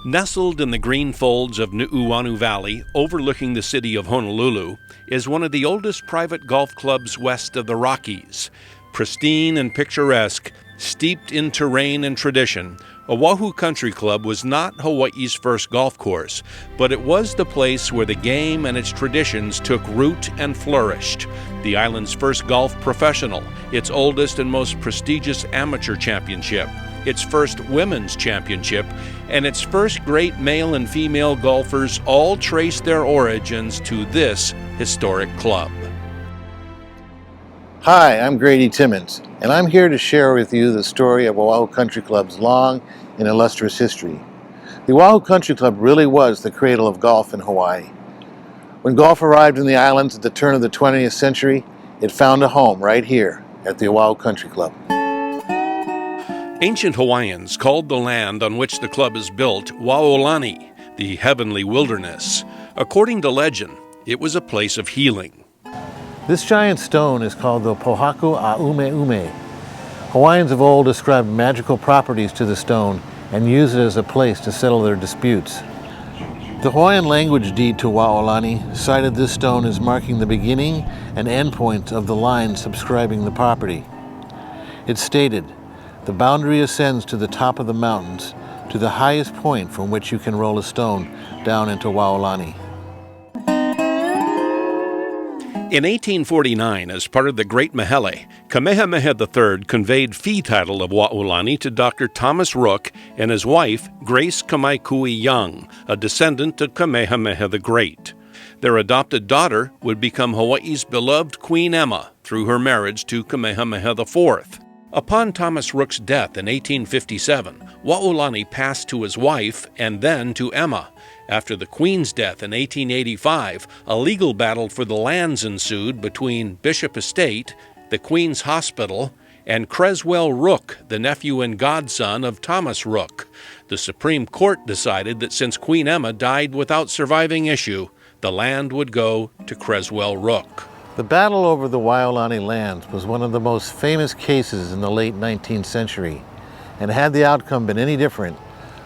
Nestled in the green folds of Nu'uanu Valley, overlooking the city of Honolulu, is one of the oldest private golf clubs west of the Rockies. Pristine and picturesque, steeped in terrain and tradition, Oahu Country Club was not Hawaii's first golf course, but it was the place where the game and its traditions took root and flourished. The island's first golf professional, its oldest and most prestigious amateur championship, its first women's championship, and its first great male and female golfers all trace their origins to this historic club. Hi, I'm Grady Timmons, and I'm here to share with you the story of Oahu Country Club's long and illustrious history. The Oahu Country Club really was the cradle of golf in Hawaii. When golf arrived in the islands at the turn of the 20th century, it found a home right here at the Oahu Country Club. Ancient Hawaiians called the land on which the club is built Waolani, the heavenly wilderness. According to legend, it was a place of healing. This giant stone is called the Pohaku A'umeume. Hawaiians of old ascribed magical properties to the stone and used it as a place to settle their disputes. The Hawaiian language deed to Waolani cited this stone as marking the beginning and end point of the line subscribing the property. It stated, "The boundary ascends to the top of the mountains, to the highest point from which you can roll a stone down into Waolani." In 1849, as part of the Great Mahele, Kamehameha III conveyed fee title of Waolani to Dr. Thomas Rook and his wife, Grace Kamaikui Young, a descendant of Kamehameha the Great. Their adopted daughter would become Hawaii's beloved Queen Emma through her marriage to Kamehameha IV. Upon Thomas Rook's death in 1857, Waolani passed to his wife and then to Emma. After the Queen's death in 1885, a legal battle for the lands ensued between Bishop Estate, the Queen's Hospital, and Creswell Rook, the nephew and godson of Thomas Rook. The Supreme Court decided that since Queen Emma died without surviving issue, the land would go to Creswell Rook. The battle over the Waolani lands was one of the most famous cases in the late 19th century, and had the outcome been any different,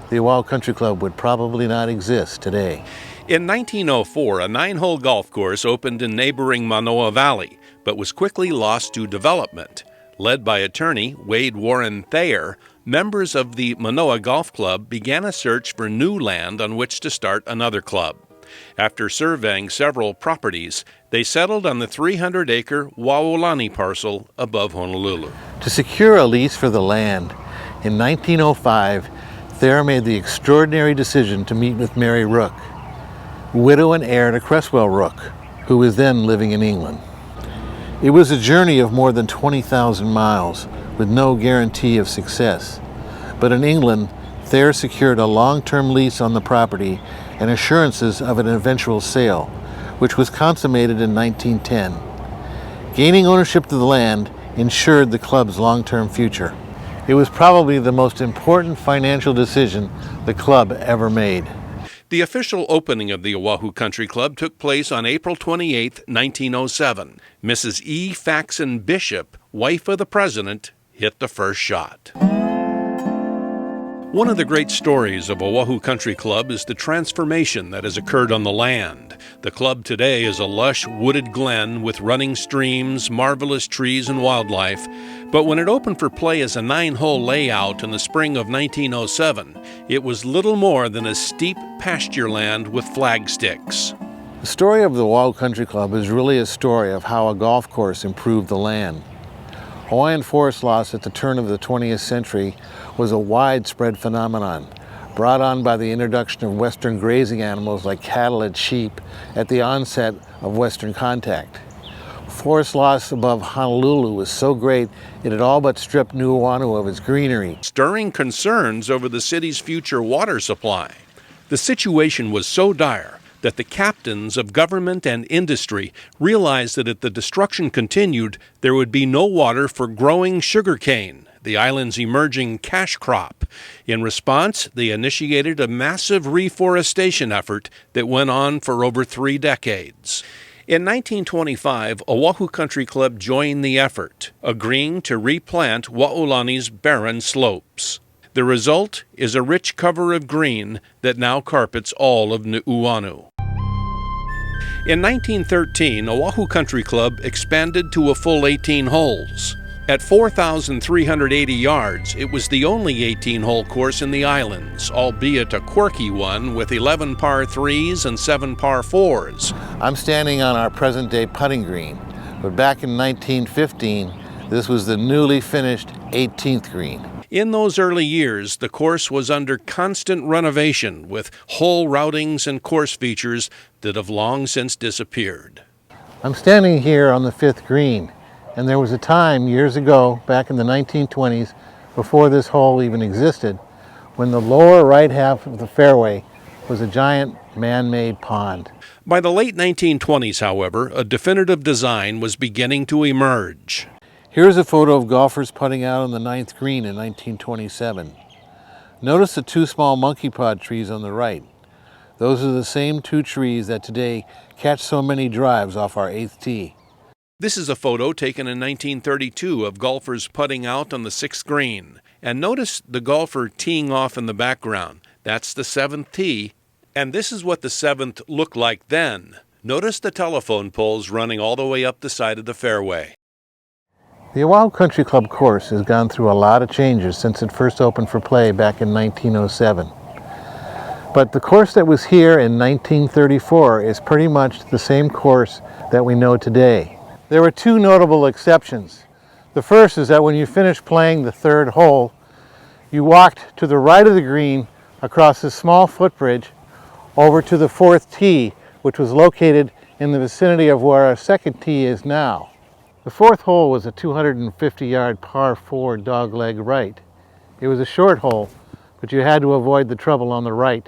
the Oahu Country Club would probably not exist today. In 1904, a 9-hole golf course opened in neighboring Manoa Valley, but was quickly lost to development. Led by attorney Wade Warren Thayer, members of the Manoa Golf Club began a search for new land on which to start another club. After surveying several properties, they settled on the 300-acre Waolani parcel above Honolulu. To secure a lease for the land, in 1905, Thayer made the extraordinary decision to meet with Mary Rook, widow and heir to Creswell Rook, who was then living in England. It was a journey of more than 20,000 miles, with no guarantee of success. But in England, Thayer secured a long-term lease on the property and assurances of an eventual sale, which was consummated in 1910. Gaining ownership of the land ensured the club's long-term future. It was probably the most important financial decision the club ever made. The official opening of the Oahu Country Club took place on April 28, 1907. Mrs. E. Faxon Bishop, wife of the president, hit the first shot. One of the great stories of Oahu Country Club is the transformation that has occurred on the land. The club today is a lush wooded glen with running streams, marvelous trees, and wildlife. But when it opened for play as a 9-hole layout in the spring of 1907, it was little more than a steep pasture land with flagsticks. The story of the Oahu Country Club is really a story of how a golf course improved the land. Hawaiian forest loss at the turn of the 20th century was a widespread phenomenon, brought on by the introduction of Western grazing animals like cattle and sheep at the onset of Western contact. Forest loss above Honolulu was so great it had all but stripped Nu'uanu of its greenery, stirring concerns over the city's future water supply. The situation was so dire that the captains of government and industry realized that if the destruction continued, there would be no water for growing sugarcane, the island's emerging cash crop. In response, they initiated a massive reforestation effort that went on for over 3 decades. In 1925, Oahu Country Club joined the effort, agreeing to replant Waolani's barren slopes. The result is a rich cover of green that now carpets all of Nu'uanu. In 1913, Oahu Country Club expanded to a full 18 holes. At 4,380 yards, it was the only 18-hole course in the islands, albeit a quirky one with 11 par 3s and 7 par 4s. I'm standing on our present-day putting green, but back in 1915, this was the newly finished 18th green. In those early years, the course was under constant renovation with hole routings and course features that have long since disappeared. I'm standing here on the 5th green, and there was a time years ago, back in the 1920s, before this hole even existed, when the lower right half of the fairway was a giant man-made pond. By the late 1920s, however, a definitive design was beginning to emerge. Here's a photo of golfers putting out on the 9th green in 1927. Notice the two small monkey pod trees on the right. Those are the same two trees that today catch so many drives off our 8th tee. This is a photo taken in 1932 of golfers putting out on the 6th green. And notice the golfer teeing off in the background. That's the 7th tee. And this is what the 7th looked like then. Notice the telephone poles running all the way up the side of the fairway. The Oahu Country Club course has gone through a lot of changes since it first opened for play back in 1907. But the course that was here in 1934 is pretty much the same course that we know today. There were two notable exceptions. The first is that when you finished playing the 3rd hole, you walked to the right of the green across a small footbridge over to the 4th tee, which was located in the vicinity of where our 2nd tee is now. The 4th hole was a 250-yard par 4 dogleg right. It was a short hole, but you had to avoid the trouble on the right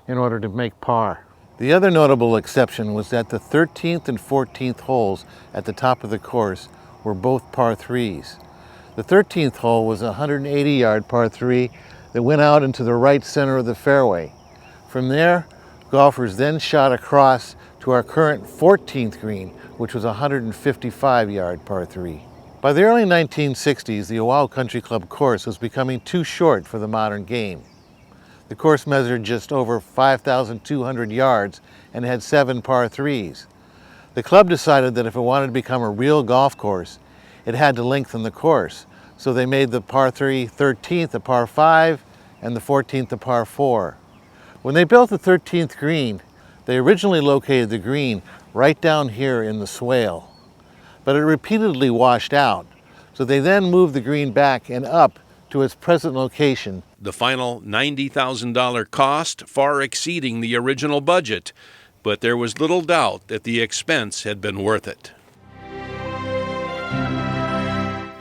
in order to make par. The other notable exception was that the 13th and 14th holes at the top of the course were both par 3s. The 13th hole was a 180-yard par 3 that went out into the right center of the fairway. From there, golfers then shot across to our current 14th green, which was a 155-yard par 3. By the early 1960s, the Oahu Country Club course was becoming too short for the modern game. The course measured just over 5,200 yards and had 7 par 3s. The club decided that if it wanted to become a real golf course, it had to lengthen the course. So they made the par 3 13th a par 5 and the 14th a par 4. When they built the 13th green, they originally located the green right down here in the swale. But it repeatedly washed out, so they then moved the green back and up to its present location. The final $90,000 cost far exceeding the original budget, but there was little doubt that the expense had been worth it.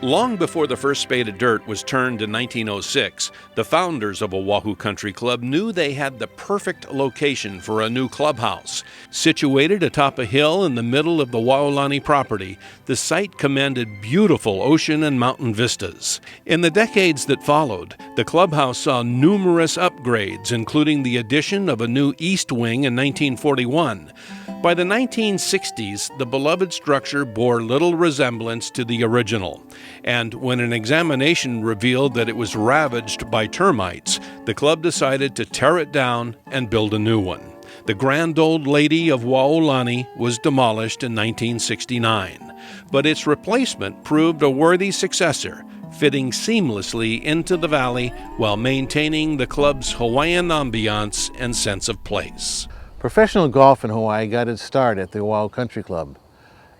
Long before the first spade of dirt was turned in 1906, the founders of Oahu Country Club knew they had the perfect location for a new clubhouse. Situated atop a hill in the middle of the Waolani property, the site commanded beautiful ocean and mountain vistas. In the decades that followed, the clubhouse saw numerous upgrades, including the addition of a new east wing in 1941. By the 1960s, the beloved structure bore little resemblance to the original, and when an examination revealed that it was ravaged by termites, the club decided to tear it down and build a new one. The Grand Old Lady of Waolani was demolished in 1969, but its replacement proved a worthy successor, fitting seamlessly into the valley while maintaining the club's Hawaiian ambiance and sense of place. Professional golf in Hawaii got its start at the Oahu Country Club.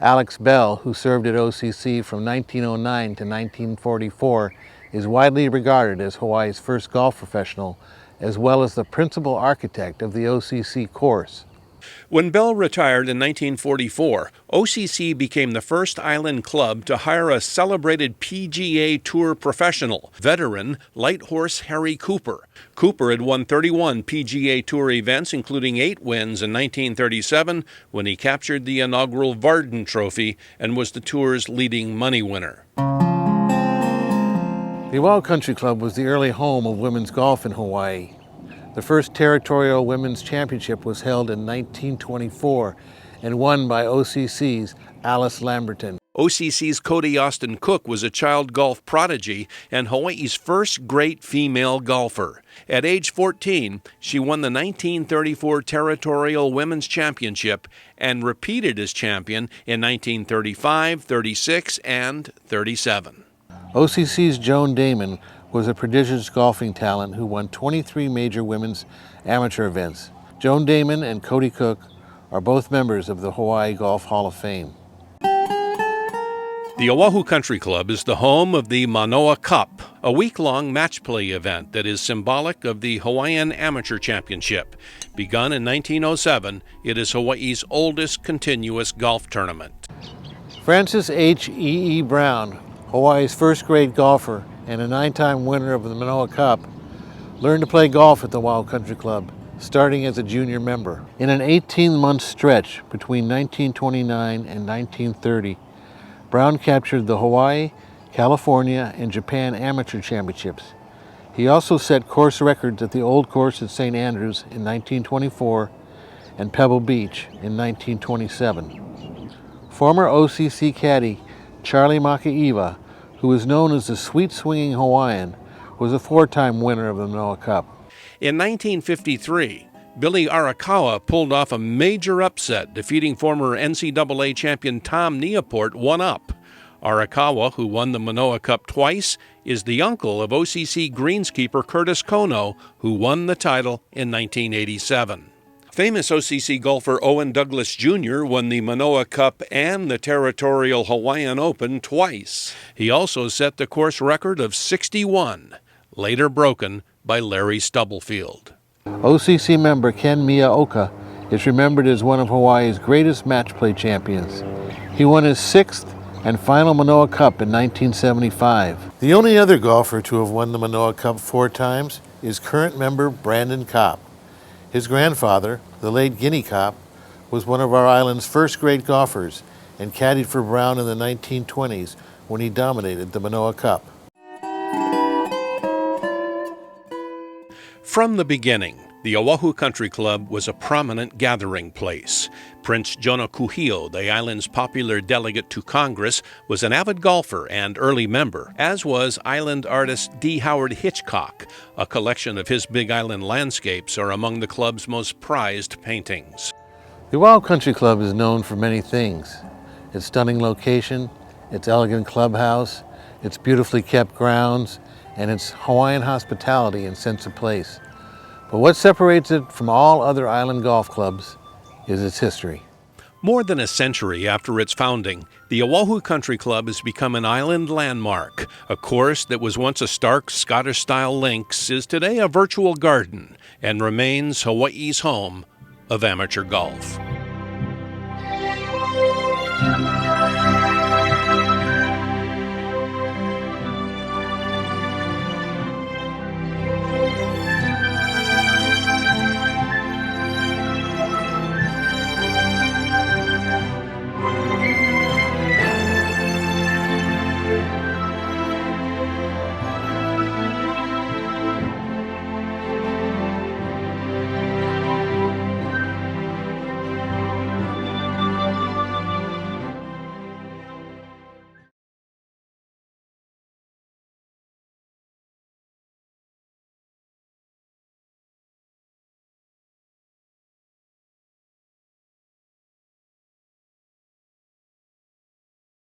Alex Bell, who served at OCC from 1909 to 1944, is widely regarded as Hawaii's first golf professional, as well as the principal architect of the OCC course. When Bell retired in 1944, OCC became the first island club to hire a celebrated PGA Tour professional, veteran light horse Harry Cooper. Cooper had won 31 PGA Tour events, including 8 wins in 1937 when he captured the inaugural Varden Trophy and was the tour's leading money winner. The Oahu Country Club was the early home of women's golf in Hawaii. The first territorial women's championship was held in 1924 and won by OCC's Alice Lamberton. OCC's Cody Austin Cook was a child golf prodigy and Hawaii's first great female golfer. At age 14, she won the 1934 Territorial Women's Championship and repeated as champion in 1935, 36, and 37. OCC's Joan Damon was a prodigious golfing talent who won 23 major women's amateur events. Joan Damon and Cody Cook are both members of the Hawaii Golf Hall of Fame. The Oahu Country Club is the home of the Manoa Cup, a week-long match play event that is symbolic of the Hawaiian Amateur Championship. Begun in 1907, it is Hawaii's oldest continuous golf tournament. Francis H. E. Brown, Hawaii's first-grade golfer and a 9-time winner of the Manoa Cup, learned to play golf at the Oahu Country Club, starting as a junior member. In an 18-month stretch between 1929 and 1930, Brown captured the Hawaii, California, and Japan Amateur Championships. He also set course records at the Old Course at St. Andrews in 1924 and Pebble Beach in 1927. Former OCC caddy Charlie Makaiwa, who is known as the sweet-swinging Hawaiian, was a 4-time winner of the Manoa Cup. In 1953, Billy Arakawa pulled off a major upset, defeating former NCAA champion Tom Neoport 1-up. Arakawa, who won the Manoa Cup twice, is the uncle of OCC greenskeeper Curtis Kono, who won the title in 1987. Famous OCC golfer Owen Douglas Jr. won the Manoa Cup and the Territorial Hawaiian Open twice. He also set the course record of 61, later broken by Larry Stubblefield. OCC member Ken Miaoka is remembered as one of Hawaii's greatest match play champions. He won his 6th and final Manoa Cup in 1975. The only other golfer to have won the Manoa Cup 4 times is current member Brandon Kopp. His grandfather, the late Guinea Kopp, was one of our island's first great golfers and caddied for Brown in the 1920s when he dominated the Manoa Cup. From the beginning, the Oahu Country Club was a prominent gathering place. Prince Jonah Kuhio, the island's popular delegate to Congress, was an avid golfer and early member, as was island artist D. Howard Hitchcock. A collection of his Big Island landscapes are among the club's most prized paintings. The Oahu Country Club is known for many things: its stunning location, its elegant clubhouse, its beautifully kept grounds, and its Hawaiian hospitality and sense of place. But what separates it from all other island golf clubs is its history. More than a century after its founding, the Oahu Country Club has become an island landmark. A course that was once a stark Scottish-style links is today a virtual garden and remains Hawaii's home of amateur golf.